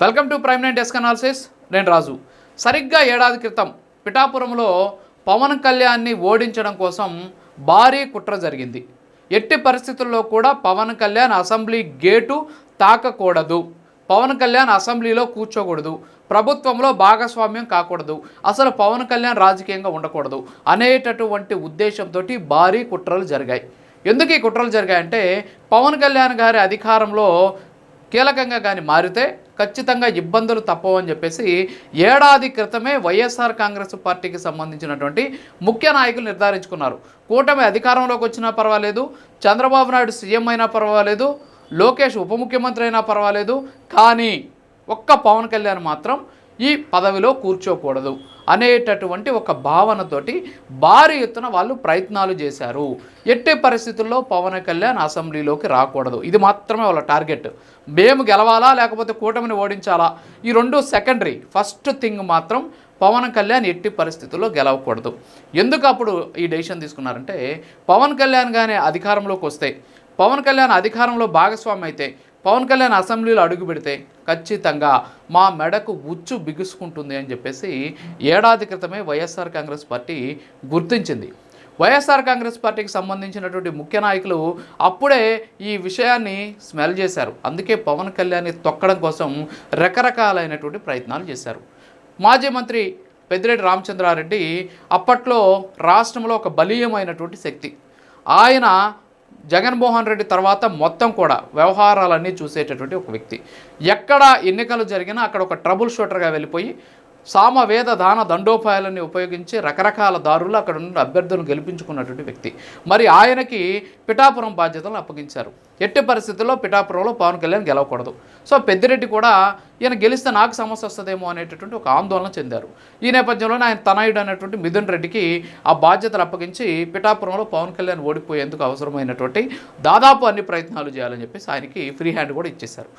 Welcome to prime 9 desk analysis. నేను రాజు. సరిగ్గా ఏడాది క్రితం పిఠాపురంలో పవన్ కళ్యాణ్ని ఓడించడం కోసం భారీ కుట్ర జరిగింది. ఎట్టి పరిస్థితుల్లో కూడా పవన్ కళ్యాణ్ అసెంబ్లీ గేటు తాకకూడదు, పవన్ కళ్యాణ్ అసెంబ్లీలో కూర్చోకూడదు, ప్రభుత్వంలో భాగస్వామ్యం కాకూడదు, అసలు పవన్ కళ్యాణ్ రాజకీయంగా ఉండకూడదు అనేటటువంటి ఉద్దేశంతో భారీ కుట్రలు జరిగాయి. ఎందుకు ఈ కుట్రలు జరిగాయంటే పవన్ కళ్యాణ్ గారి అధికారంలో కీలకంగా కానీ మారితే ఖచ్చితంగా ఇబ్బందులు తప్పవని చెప్పేసి ఏడాది క్రితమే వైఎస్ఆర్ కాంగ్రెస్ పార్టీకి సంబంధించినటువంటి ముఖ్య నాయకులు నిర్ధారించుకున్నారు. కూటమి అధికారంలోకి వచ్చినా పర్వాలేదు, చంద్రబాబు నాయుడు సీఎం అయినా పర్వాలేదు, లోకేష్ ఉప ముఖ్యమంత్రి అయినా పర్వాలేదు, కానీ ఒక్క పవన్ కళ్యాణ్ మాత్రం ఈ పదవిలో కూర్చోకూడదు అనేటటువంటి ఒక భావనతోటి భారీ ఎత్తున వాళ్ళు ప్రయత్నాలు చేశారు. ఎట్టి పరిస్థితుల్లో పవన్ కళ్యాణ్ అసెంబ్లీలోకి రాకూడదు, ఇది మాత్రమే వాళ్ళ టార్గెట్. మేము గెలవాలా లేకపోతే కూటమిని ఓడించాలా, ఈ రెండు సెకండరీ. ఫస్ట్ థింగ్ మాత్రం పవన్ కళ్యాణ్ ఎట్టి పరిస్థితుల్లో గెలవకూడదు. ఎందుకు అప్పుడు ఈ డెసిషన్ తీసుకున్నారంటే పవన్ కళ్యాణ్ కానీ అధికారంలోకి వస్తే, పవన్ కళ్యాణ్ అధికారంలో భాగస్వామి అయితే, పవన్ కళ్యాణ్ అసెంబ్లీలో అడుగు పెడితే ఖచ్చితంగా మా మెడకు ఉచ్చు బిగుసుకుంటుంది అని చెప్పేసి ఏడాది క్రితమే వైఎస్ఆర్ కాంగ్రెస్ పార్టీ గుర్తించింది. వైఎస్ఆర్ కాంగ్రెస్ పార్టీకి సంబంధించినటువంటి ముఖ్య నాయకులు అప్పుడే ఈ విషయాన్ని స్మెల్ చేశారు. అందుకే పవన్ కళ్యాణ్ని తొక్కడం కోసం రకరకాలైనటువంటి ప్రయత్నాలు చేశారు. మాజీ మంత్రి పెద్దిరెడ్డి రామచంద్రారెడ్డి అప్పట్లో రాష్ట్రంలో ఒక బలీయమైనటువంటి శక్తి. ఆయన జగన్మోహన్ రెడ్డి తర్వాత మొత్తం కూడా వ్యవహారాలన్నీ చూసేటటువంటి ఒక వ్యక్తి. ఎక్కడ ఎన్నికలు జరిగినా అక్కడ ఒక ట్రబుల్ షూటర్గా వెళ్ళిపోయి సామవేద దాన దండోపాయాలని ఉపయోగించి రకరకాల దారులు అక్కడ ఉన్న అభ్యర్థులను గెలిపించుకున్నటువంటి వ్యక్తి. మరి ఆయనకి పిఠాపురం బాధ్యతలను అప్పగించారు. ఎట్టి పరిస్థితుల్లో పిఠాపురంలో పవన్ కళ్యాణ్ గెలవకూడదు. సో పెద్దిరెడ్డి కూడా ఈయన గెలిస్తే నాకు సమస్య వస్తుందేమో అనేటటువంటి ఒక ఆందోళన చెందారు. ఈ నేపథ్యంలోనే ఆయన తనయుడు అనేటువంటి మిథున్ రెడ్డికి ఆ బాధ్యతలు అప్పగించి పిఠాపురంలో పవన్ కళ్యాణ్ ఓడిపోయేందుకు అవసరమైనటువంటి దాదాపు అన్ని ప్రయత్నాలు చేయాలని చెప్పేసి ఆయనకి ఫ్రీ హ్యాండ్ కూడా ఇచ్చేశారు.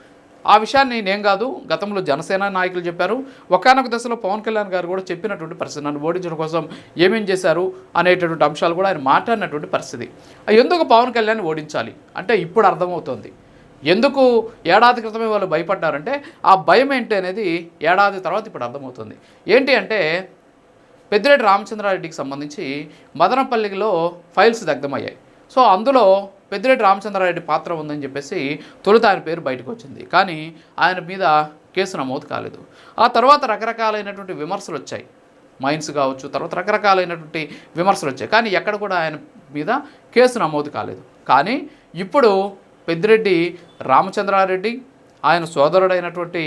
ఆ విషయాన్ని నేను కాదు, గతంలో జనసేన నాయకులు చెప్పారు. ఒకానొక దశలో పవన్ కళ్యాణ్ గారు కూడా చెప్పినటువంటి పరిస్థితి, నన్ను ఓడించడం కోసం ఏమేం చేశారు అనేటటువంటి అంశాలు కూడా ఆయన మాట్లాడినటువంటి పరిస్థితి. ఎందుకు పవన్ కళ్యాణ్ ఓడించాలి అంటే ఇప్పుడు అర్థమవుతోంది. ఎందుకు ఏడాది క్రితమే వాళ్ళు భయపడ్డారంటే ఆ భయం ఏంటి అనేది ఏడాది తర్వాత ఇప్పుడు అర్థమవుతుంది. ఏంటి అంటే పెద్దిరెడ్డి రామచంద్రారెడ్డికి సంబంధించి మదనపల్లిలో ఫైల్స్ దగ్ధమయ్యాయి. సో అందులో పెద్దిరెడ్డి రామచంద్రారెడ్డి పాత్ర ఉందని చెప్పేసి తొలుత ఆయన పేరు బయటకు వచ్చింది, కానీ ఆయన మీద కేసు నమోదు కాలేదు. ఆ తర్వాత రకరకాలైనటువంటి విమర్శలు వచ్చాయి, మైన్స్ కావచ్చు, తర్వాత రకరకాలైనటువంటి విమర్శలు వచ్చాయి, కానీ ఎక్కడ కూడా ఆయన మీద కేసు నమోదు కాలేదు. కానీ ఇప్పుడు పెద్దిరెడ్డి రామచంద్రారెడ్డి, ఆయన సోదరుడైనటువంటి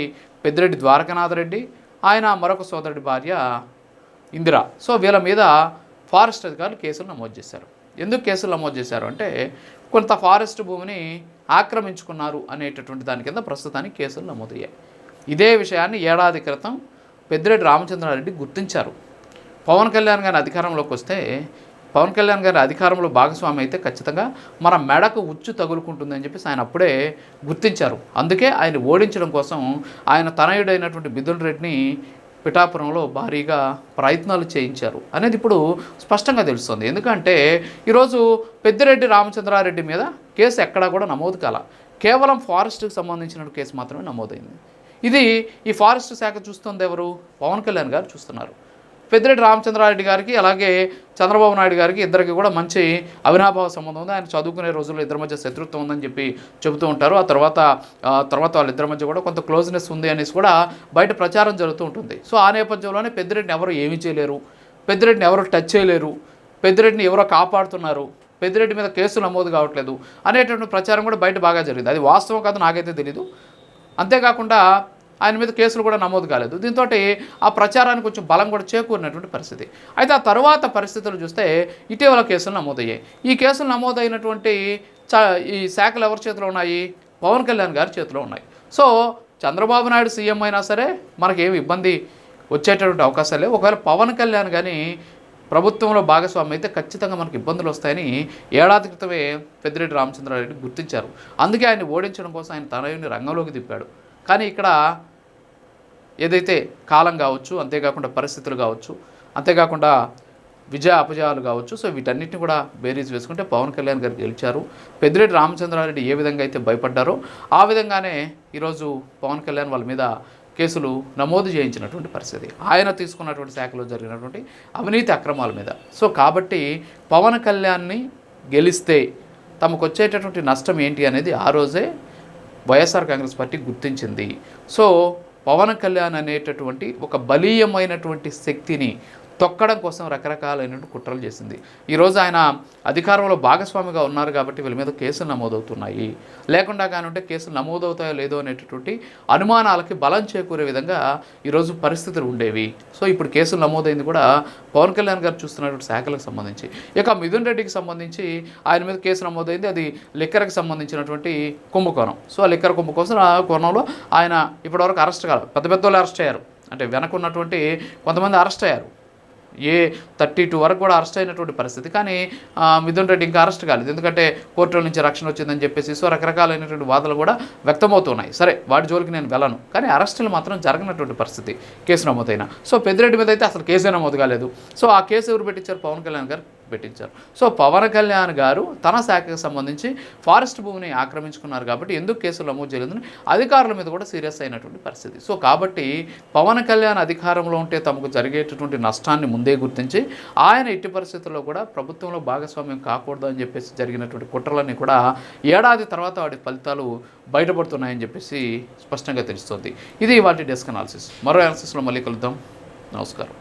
పెద్దిరెడ్డి ద్వారకనాథ్ రెడ్డి, ఆయన మరొక సోదరుడి భార్య ఇందిర, సో వీళ్ళ మీద ఫారెస్ట్ అధికారులు కేసులు నమోదు చేశారు. ఎందుకు కేసులు నమోదు చేశారు అంటే కొంత ఫారెస్ట్ భూమిని ఆక్రమించుకున్నారు అనేటటువంటి దాని కింద ప్రస్తుతానికి కేసులు నమోదయ్యాయి. ఇదే విషయాన్ని ఏడాది క్రితం పెద్దిరెడ్డి రామచంద్రారెడ్డి గుర్తించారు. పవన్ కళ్యాణ్ గారి అధికారంలోకి వస్తే, పవన్ కళ్యాణ్ గారి అధికారంలో భాగస్వామి అయితే ఖచ్చితంగా మన మెడకు ఉచ్చు తగులుకుంటుందని చెప్పేసి ఆయన అప్పుడే గుర్తించారు. అందుకే ఆయన ఓడించడం కోసం ఆయన తనయుడైనటువంటి మిథున్ రెడ్డిని పిఠాపురంలో భారీగా ప్రయత్నాలు చేయించారు అనేది ఇప్పుడు స్పష్టంగా తెలుస్తుంది. ఎందుకంటే ఈరోజు పెద్దిరెడ్డి రామచంద్రారెడ్డి మీద కేసు ఎక్కడా కూడా నమోదు కాల, కేవలం ఫారెస్ట్కి సంబంధించిన కేసు మాత్రమే నమోదైంది. ఇది ఈ ఫారెస్ట్ శాఖ చూస్తుంది ఎవరు? పవన్ కళ్యాణ్ గారు చూస్తున్నారు. పెద్దిరెడ్డి రామచంద్రారెడ్డి గారికి అలాగే చంద్రబాబు నాయుడు గారికి ఇద్దరికి కూడా మంచి అవినాభావ సంబంధం ఉంది. ఆయన చదువుకునే రోజుల్లో ఇద్దరి మధ్య శత్రుత్వం ఉందని చెప్పి చెబుతూ ఉంటారు. ఆ తర్వాత వాళ్ళిద్దరి మధ్య కూడా కొంత క్లోజ్నెస్ ఉంది అనేసి కూడా బయట ప్రచారం జరుగుతూ ఉంటుంది. సో ఆ నేపథ్యంలోనే పెద్దిరెడ్డిని ఎవరు ఏమీ చేయలేరు, పెద్దిరెడ్డిని ఎవరు టచ్ చేయలేరు, పెద్దిరెడ్డిని ఎవరో కాపాడుతున్నారు, పెద్దిరెడ్డి మీద కేసులు నమోదు కావట్లేదు అనేటువంటి ప్రచారం కూడా బయట బాగా జరిగింది. అది వాస్తవం కాదు నాకైతే తెలీదు. అంతేకాకుండా ఆయన మీద కేసులు కూడా నమోదు కాలేదు. దీంతో ఆ ప్రచారానికి కొంచెం బలం కూడా చేకూరినటువంటి పరిస్థితి. అయితే ఆ తర్వాత పరిస్థితులు చూస్తే ఇటీవల కేసులు నమోదయ్యాయి. ఈ కేసులు నమోదైనటువంటి ఈ శాఖలు ఎవరి చేతిలో ఉన్నాయి? పవన్ కళ్యాణ్ గారి చేతిలో ఉన్నాయి. సో చంద్రబాబు నాయుడు సీఎం అయినా సరే మనకేమి ఇబ్బంది వచ్చేటటువంటి అవకాశాలు లేవు. ఒకవేళ పవన్ కళ్యాణ్ కానీ ప్రభుత్వంలో భాగస్వామి అయితే ఖచ్చితంగా మనకు ఇబ్బందులు వస్తాయని ఏడాది క్రితమే పెద్దిరెడ్డి రామచంద్రారెడ్డి గుర్తించారు. అందుకే ఆయన ఓడించడం కోసం ఆయన తనయుని రంగంలోకి తిప్పాడు. కానీ ఇక్కడ ఏదైతే కాలం కావచ్చు, అంతేకాకుండా పరిస్థితులు కావచ్చు, అంతేకాకుండా విజయ అపజయాలు కావచ్చు, సో వీటన్నిటిని కూడా బేరీజ్ వేసుకుంటే పవన్ కళ్యాణ్ గారు గెలిచారు. పెద్దిరెడ్డి రామచంద్రారెడ్డి ఏ విధంగా అయితే భయపడ్డారో ఆ విధంగానే ఈరోజు పవన్ కళ్యాణ్ వాళ్ళ మీద కేసులు నమోదు చేయించినటువంటి పరిస్థితి ఆయన తీసుకున్నటువంటి శాఖలో జరిగినటువంటి అవినీతి అక్రమాల మీద. సో కాబట్టి పవన్ కళ్యాణ్ని గెలిస్తే తమకు వచ్చేటటువంటి నష్టం ఏంటి అనేది ఆ రోజే వైఎస్ఆర్ కాంగ్రెస్ పార్టీ గుర్తించింది. సో పవన్ కళ్యాణ్ అనేటటువంటి ఒక బలీయమైనటువంటి శక్తిని తొక్కడం కోసం రకరకాలైనటువంటి కుట్రలు చేసింది. ఈరోజు ఆయన అధికారంలో భాగస్వామిగా ఉన్నారు కాబట్టి వీళ్ళ మీద కేసులు నమోదవుతున్నాయి. లేకుండా కానుంటే కేసులు నమోదవుతాయో లేదో అనేటటువంటి అనుమానాలకి బలం చేకూరే విధంగా ఈరోజు పరిస్థితులు ఉండేవి. సో ఇప్పుడు కేసులు నమోదైంది కూడా పవన్ కళ్యాణ్ గారు చూస్తున్నటువంటి శాఖలకు సంబంధించి. ఇక మిథున్ రెడ్డికి సంబంధించి ఆయన మీద కేసు నమోదైంది, అది లిక్కర్కి సంబంధించినటువంటి కుంభకోణం. సో ఆ లిక్కర్ కోణంలో ఆయన ఇప్పటివరకు అరెస్ట్ కాదు, పెద్ద వాళ్ళు అరెస్ట్ అయ్యారు, అంటే వెనకున్నటువంటి కొంతమంది అరెస్ట్ అయ్యారు. 32 వరకు కూడా అరెస్ట్ అయినటువంటి పరిస్థితి. కానీ మిథున్ రెడ్డి ఇంకా అరెస్ట్ కాలేదు, ఎందుకంటే కోర్టుల నుంచి రక్షణ వచ్చిందని చెప్పేసి. సో రకరకాలైనటువంటి వాదనలు కూడా వ్యక్తమవుతున్నాయి. సరే, వాటి జోలికి నేను వెళ్ళను, కానీ అరెస్టులు మాత్రం జరగనటువంటి పరిస్థితి కేసు నమోదైన. సో పెద్దిరెడ్డి మీద అయితే అసలు కేసే నమోదు కాలేదు. సో ఆ కేసు ఎవరు పెట్టించారు? పవన్ కళ్యాణ్ గారు పెట్టించారు. సో పవన్ కళ్యాణ్ గారు తన శాఖకు సంబంధించి ఫారెస్ట్ భూమిని ఆక్రమించుకున్నారు కాబట్టి ఎందుకు కేసులు నమోదు చేయలేదని అధికారుల మీద కూడా సీరియస్ అయినటువంటి పరిస్థితి. సో కాబట్టి పవన్ కళ్యాణ్ అధికారంలో ఉంటే తమకు జరిగేటటువంటి నష్టాన్ని ముందే గుర్తించి ఆయన ఎట్టి పరిస్థితుల్లో కూడా ప్రభుత్వంలో భాగస్వామ్యం కాకూడదు అని చెప్పేసి జరిగినటువంటి కుట్రలన్నీ కూడా ఏడాది తర్వాత వాటి ఫలితాలు బయటపడుతున్నాయని చెప్పేసి స్పష్టంగా తెలుస్తుంది. ఇది వాటి డెస్క్ అనాలిసిస్. మరో అనాలిసిస్లో మళ్ళీ కలుద్దాం. నమస్కారం.